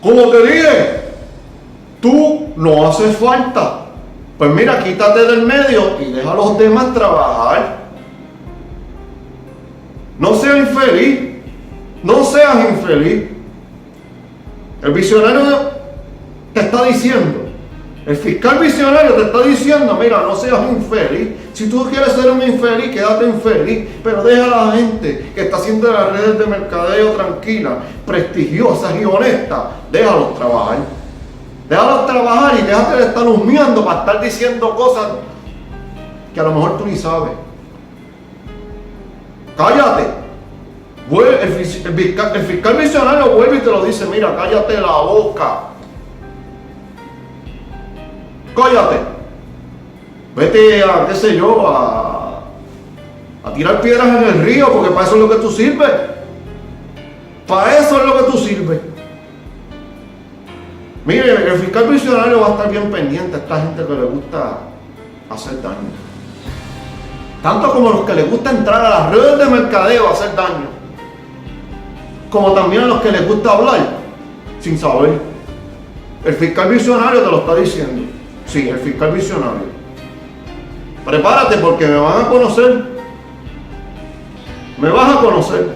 Como te dije, tú no haces falta. Pues mira, quítate del medio y deja a los demás trabajar. No seas infeliz. No seas infeliz. El visionario te está diciendo, el fiscal visionario te está diciendo, mira, no seas infeliz. Si tú quieres ser un infeliz, quédate infeliz. Pero deja a la gente que está haciendo las redes de mercadeo tranquilas, prestigiosas y honestas. Déjalos trabajar. Déjalos trabajar y déjate de estar humeando para estar diciendo cosas que a lo mejor tú ni sabes. Cállate. El fiscal visionario vuelve y te lo dice, mira, cállate la boca. Cállate. Vete a, qué sé yo, a tirar piedras en el río, porque para eso es lo que tú sirves. Para eso es lo que tú sirves. Mire, el fiscal visionario va a estar bien pendiente a esta gente que le gusta hacer daño. Tanto como los que les gusta entrar a las redes de mercadeo a hacer daño, como también a los que les gusta hablar sin saber. El fiscal visionario te lo está diciendo. Sí, el fiscal visionario. Prepárate porque me van a conocer. Me vas a conocer.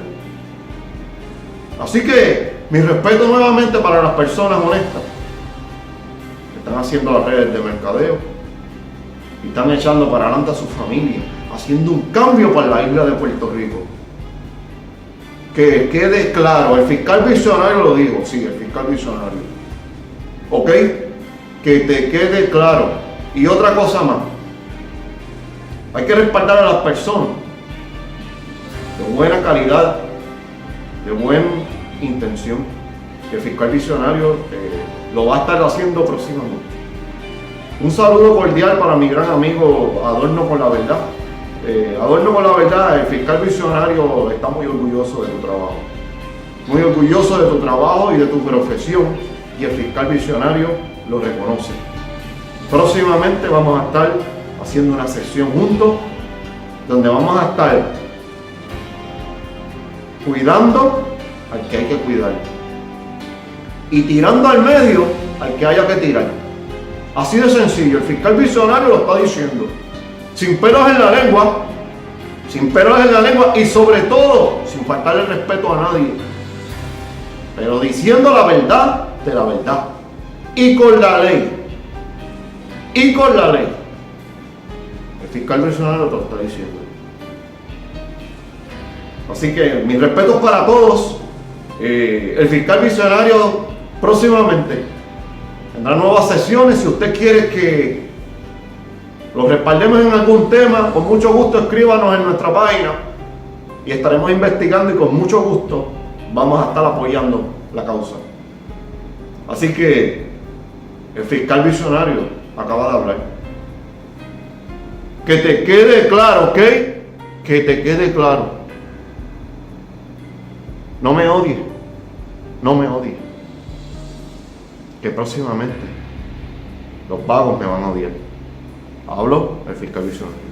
Así que mi respeto nuevamente para las personas honestas que están haciendo las redes de mercadeo y están echando para adelante a su familia, haciendo un cambio para la isla de Puerto Rico. Que quede claro, el fiscal visionario lo digo, sí, el fiscal visionario. ¿Ok? Que te quede claro. Y otra cosa más, hay que respaldar a las personas de buena calidad, de buena intención. El fiscal visionario lo va a estar haciendo próximamente. Un saludo cordial para mi gran amigo Adorno con la Verdad. Adorno con la Verdad, el fiscal visionario está muy orgulloso de tu trabajo. Muy orgulloso de tu trabajo y de tu profesión. Y el fiscal visionario lo reconoce. Próximamente vamos a estar haciendo una sesión juntos donde vamos a estar cuidando al que hay que cuidar y tirando al medio al que haya que tirar. Así de sencillo, el fiscal visionario lo está diciendo. Sin pelos en la lengua, sin pelos en la lengua y sobre todo sin faltarle respeto a nadie, pero diciendo la verdad de la verdad y con la ley. Y con la ley. El fiscal visionario te lo está diciendo. Así que mis respetos para todos. El fiscal visionario próximamente tendrá nuevas sesiones. Si usted quiere que lo respaldemos en algún tema, con mucho gusto escríbanos en nuestra página y estaremos investigando y con mucho gusto vamos a estar apoyando la causa. Así que el fiscal visionario acaba de hablar. Que te quede claro, ¿ok? Que te quede claro. No me odies. No me odies. Que próximamente los vagos me van a odiar. Hablo el fiscal visionario.